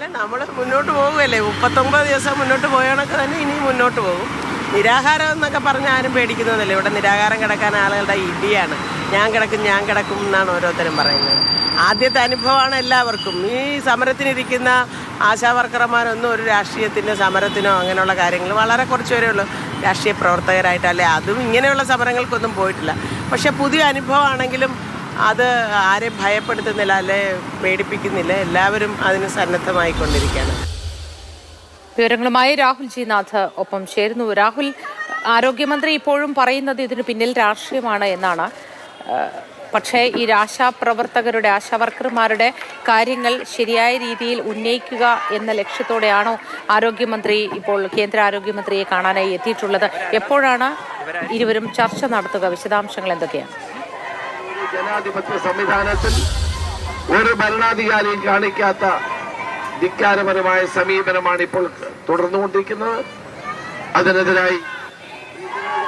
അല്ല, നമ്മൾ മുന്നോട്ട് പോകുമല്ലേ. 39 ദിവസം മുന്നോട്ട് പോയണക്ക് തന്നെ ഇനി മുന്നോട്ട് പോകും. നിരാഹാരം എന്നൊക്കെ പറഞ്ഞാൽ ആരും പേടിക്കുന്നതല്ലേ. ഇവിടെ നിരാഹാരം കിടക്കാൻ ആളുകളുടെ ഇടിയാണ്. ഞാൻ കിടക്കും എന്നാണ് ഓരോരുത്തരും പറയുന്നത്. ആദ്യത്തെ അനുഭവമാണ് എല്ലാവർക്കും. ഈ സമരത്തിനിരിക്കുന്ന ആശാവർക്കർമാരൊന്നും ഒരു രാഷ്ട്രീയത്തിൻ്റെ സമരത്തിനോ അങ്ങനെയുള്ള കാര്യങ്ങൾ വളരെ കുറച്ച് വരെ ഉള്ളൂ രാഷ്ട്രീയ പ്രവർത്തകരായിട്ടല്ലേ. അതും ഇങ്ങനെയുള്ള സമരങ്ങൾക്കൊന്നും പോയിട്ടില്ല. പക്ഷെ പുതിയ അനുഭവമാണെങ്കിലും അത് ആരെയും ഭയപ്പെടുത്തുന്നില്ല, അല്ലെ പേടിപ്പിക്കുന്നില്ല. എല്ലാവരും അതിന് സന്നദ്ധമായിക്കൊണ്ടിരിക്കുകയാണ്. വിവരങ്ങളുമായി രാഹുൽ ജി നാഥ് ഒപ്പം ചേരുന്നു. രാഹുൽ, ആരോഗ്യമന്ത്രി ഇപ്പോഴും പറയുന്നത് ഇതിന് പിന്നിൽ രാഷ്ട്രീയമാണ് എന്നാണ്. പക്ഷേ ഈ ആശാപ്രവർത്തകരുടെ ആശാവർക്കർമാരുടെ കാര്യങ്ങൾ ശരിയായ രീതിയിൽ ഉന്നയിക്കുക എന്ന ലക്ഷ്യത്തോടെയാണോ ആരോഗ്യമന്ത്രി ഇപ്പോൾ കേന്ദ്ര ആരോഗ്യമന്ത്രിയെ കാണാനായി എത്തിയിട്ടുള്ളത്? എപ്പോഴാണ് ഇരുവരും ചർച്ച നടത്തുക? വിശദാംശങ്ങൾ എന്തൊക്കെയാണ്? ജനാധിപത്യ സംവിധാനത്തിൽ ഒരു ഭരണാധികാരിയും കാണിക്കാത്ത ധിക്കാരപരമായ സമീപനമാണ് ഇപ്പോൾ തുടർന്നുകൊണ്ടിരിക്കുന്നത്. അതിനെതിരായി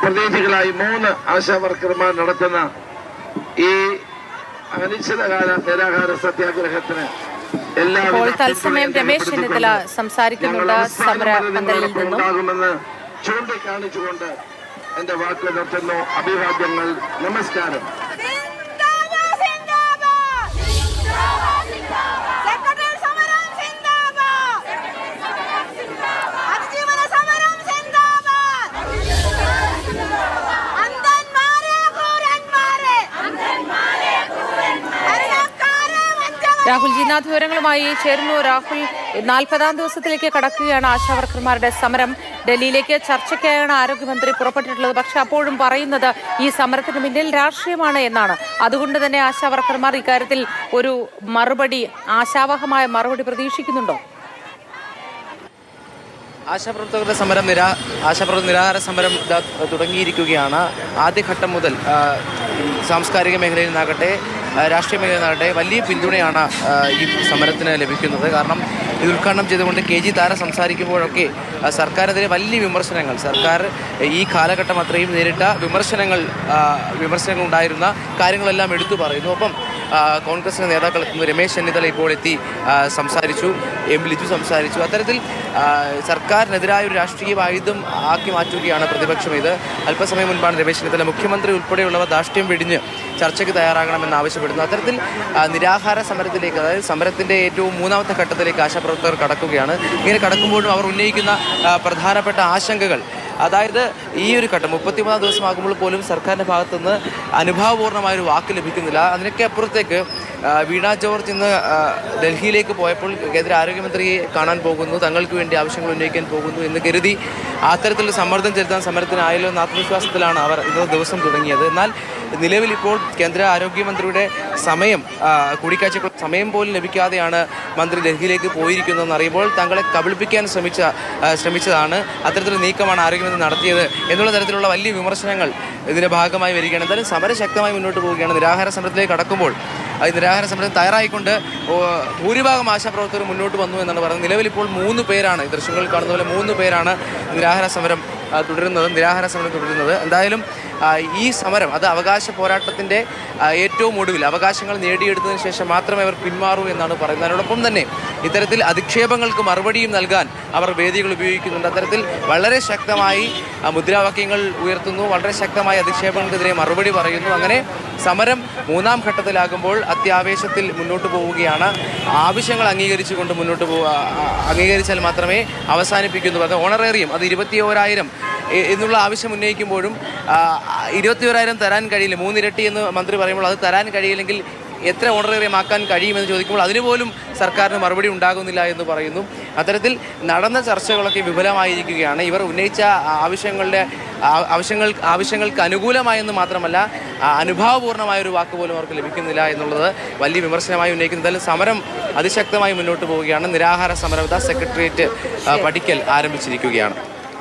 പ്രതിനിധികളായി 3 ആശാവർക്കർമാർ നടത്തുന്ന ഈ അനിശ്ചിതകാല നിരാഹാര സത്യാഗ്രഹത്തിന് ഇപ്പോൾ തത്സമയം രമേശ് ചെന്നിത്തല സംസാരിക്കുന്നുണ്ട് സമരപന്തലിൽ നിന്നും. ചൂണ്ടിക്കാണിച്ചുകൊണ്ട് എന്റെ വാക്ക് നിർത്തുന്നു. അഭിവാദ്യങ്ങൾ, നമസ്കാരം. രാഹുൽ ജിനാഥ് വിവരങ്ങളുമായി ചേരുന്നു. രാഹുൽ, 40ാം ദിവസത്തിലേക്ക് കടക്കുകയാണ് ആശാവർക്കർമാരുടെ സമരം. ഡൽഹിയിലേക്ക് ചർച്ചയ്ക്കായാണ് ആരോഗ്യമന്ത്രി പുറപ്പെട്ടിട്ടുള്ളത്. പക്ഷെ അപ്പോഴും പറയുന്നത് ഈ സമരത്തിന് പിന്നിൽ രാഷ്ട്രീയമാണ് എന്നാണ്. അതുകൊണ്ട് തന്നെ ആശാവർക്കർമാർ ഇക്കാര്യത്തിൽ ഒരു മറുപടി, ആശാവഹമായ മറുപടി പ്രതീക്ഷിക്കുന്നുണ്ടോ? ആശാപ്രവർത്തകരുടെ നിരാഹാര സമരം തുടങ്ങിയിരിക്കുകയാണ്. ആദ്യഘട്ടം മുതൽ സാംസ്കാരിക മേഖലയിൽ നിന്നാകട്ടെ രാഷ്ട്രീയ മേഖലയിൽ നിന്നാകട്ടെ വലിയ പിന്തുണയാണ് ഈ സമരത്തിന് ലഭിക്കുന്നത്. കാരണം ഇത് ഉദ്ഘാടനം ചെയ്തുകൊണ്ട് KG താര സംസാരിക്കുമ്പോഴൊക്കെ സർക്കാരിനെതിരെ വലിയ വിമർശനങ്ങൾ, സർക്കാർ ഈ കാലഘട്ടം അത്രയും നേരിട്ട വിമർശനങ്ങൾ ഉണ്ടായിരുന്ന കാര്യങ്ങളെല്ലാം എടുത്തു പറയുന്നു. ഒപ്പം കോൺഗ്രസിൻ്റെ നേതാക്കൾ എത്തുന്നു. രമേശ് ചെന്നിത്തല ഇപ്പോൾ എത്തി സംസാരിച്ചു, ലിജു സംസാരിച്ചു. അത്തരത്തിൽ സർക്കാരിനെതിരായ ഒരു രാഷ്ട്രീയ ആയുധം ആക്കി മാറ്റുകയാണ് പ്രതിപക്ഷം. ഇത് അല്പസമയം മുൻപാണ് രമേശ് ചെന്നിത്തല മുഖ്യമന്ത്രി ഉൾപ്പെടെയുള്ളവർ ധാർഷ്ട്യം വെടിഞ്ഞ് ചർച്ചയ്ക്ക് തയ്യാറാകണമെന്ന് ആവശ്യപ്പെടുന്നു. അത്തരത്തിൽ നിരാഹാര സമരത്തിലേക്ക്, അതായത് സമരത്തിൻ്റെ ഏറ്റവും 3ാമത്തെ ഘട്ടത്തിലേക്ക് ആശാപ്രവർത്തകർ കടക്കുകയാണ്. ഇങ്ങനെ കടക്കുമ്പോഴും അവർ ഉന്നയിക്കുന്ന പ്രധാനപ്പെട്ട ആശങ്കകൾ, അതായത് ഈ ഒരു ഘട്ടം 33ാം ദിവസമാകുമ്പോൾ പോലും സർക്കാരിൻ്റെ ഭാഗത്തുനിന്ന് അനുഭാവപൂർണ്ണമായൊരു വാക്ക് ലഭിക്കുന്നില്ല. അതിനൊക്കെ അപ്പുറത്തേക്ക് വീണ ജോർജ് ഇന്ന് ഡൽഹിയിലേക്ക് പോയപ്പോൾ കേന്ദ്ര ആരോഗ്യമന്ത്രിയെ കാണാൻ പോകുന്നു, തങ്ങൾക്ക് വേണ്ടി ആവശ്യങ്ങൾ ഉന്നയിക്കാൻ പോകുന്നു എന്ന് കരുതി അത്തരത്തിലുള്ള സമ്മർദ്ദം ചെലുത്താൻ സമരത്തിനായല്ലോ എന്ന ആത്മവിശ്വാസത്തിലാണ് അവർ ഇന്നത്തെ ദിവസം തുടങ്ങിയത്. എന്നാൽ നിലവിൽ ഇപ്പോൾ കേന്ദ്ര ആരോഗ്യമന്ത്രിയുടെ കൂടിക്കാഴ്ചകൾ സമയം പോലും ലഭിക്കാതെയാണ് മന്ത്രി ഡൽഹിയിലേക്ക് പോയിരിക്കുന്നതെന്ന് അറിയുമ്പോൾ തങ്ങളെ കബളിപ്പിക്കാൻ ശ്രമിച്ചതാണ്, അത്തരത്തിലുള്ള നീക്കമാണ് ആരോഗ്യമന്ത്രി നടത്തിയത് എന്നുള്ള തരത്തിലുള്ള വലിയ വിമർശനങ്ങൾ ഇതിൻ്റെ ഭാഗമായി വരികയാണ്. എന്തായാലും സമരം ശക്തമായി മുന്നോട്ട് പോവുകയാണ്. നിരാഹാര സമരത്തിലേക്ക് കടക്കുമ്പോൾ നിരാഹാര സമരം തയ്യാറായിക്കൊണ്ട് ഭൂരിഭാഗം ആശാപ്രവർത്തകർ മുന്നോട്ട് വന്നു എന്നാണ് പറയുന്നത്. നിലവിൽ ഇപ്പോൾ 3 പേരാണ്, ഈ ദൃശ്യങ്ങളിൽ കാണുന്ന പോലെ 3 പേരാണ് നിരാഹാര സമരം തുടരുന്നത്. എന്തായാലും ഈ സമരം അത് അവകാശ പോരാട്ടത്തിൻ്റെ ഏറ്റവും ഒടുവിൽ അവകാശങ്ങൾ നേടിയെടുത്തതിന് ശേഷം മാത്രമേ അവർ പിന്മാറൂ എന്നാണ് പറയുന്നത്. അതിനോടൊപ്പം തന്നെ ഇത്തരത്തിൽ അധിക്ഷേപങ്ങൾക്ക് മറുപടിയും നൽകാൻ അവർ വേദികൾ ഉപയോഗിക്കുന്നുണ്ട്. അത്തരത്തിൽ വളരെ ശക്തമായി മുദ്രാവാക്യങ്ങൾ ഉയർത്തുന്നു, വളരെ ശക്തമായി അധിക്ഷേപങ്ങൾക്കെതിരെ മറുപടി പറയുന്നു. അങ്ങനെ സമരം 3ാം ഘട്ടത്തിലാകുമ്പോൾ അത്യാവേശത്തിൽ മുന്നോട്ട് പോവുകയാണ്. ആവശ്യങ്ങൾ അംഗീകരിച്ചുകൊണ്ട് അംഗീകരിച്ചാൽ മാത്രമേ അവസാനിപ്പിക്കുന്നു. അത് ഓണറേറിയം, അത് 21,000 എന്നുള്ള ആവശ്യം ഉന്നയിക്കുമ്പോഴും 21,000 തരാൻ കഴിയില്ല, 3 ഇരട്ടി എന്ന് മന്ത്രി പറയുമ്പോൾ അത് തരാൻ കഴിയില്ലെങ്കിൽ എത്ര ഓണറേറിയം ആക്കാൻ കഴിയുമെന്ന് ചോദിക്കുമ്പോൾ അതിനുപോലും സർക്കാരിന് മറുപടി ഉണ്ടാകുന്നില്ല എന്ന് പറയുന്നു. അത്തരത്തിൽ നടന്ന ചർച്ചകളൊക്കെ വിഫലമായിരിക്കുകയാണ്. ഇവർ ഉന്നയിച്ച ആവശ്യങ്ങൾക്ക് അനുകൂലമായെന്ന് മാത്രമല്ല അനുഭാവപൂർണ്ണമായൊരു വാക്ക് പോലും അവർക്ക് ലഭിക്കുന്നില്ല എന്നുള്ളത് വലിയ വിമർശനമായി ഉന്നയിക്കുന്നു. എന്തായാലും സമരം അതിശക്തമായി മുന്നോട്ട് പോവുകയാണ്. നിരാഹാര സമരം സെക്രട്ടേറിയറ്റ് പടിക്കൽ ആരംഭിച്ചിരിക്കുകയാണ്.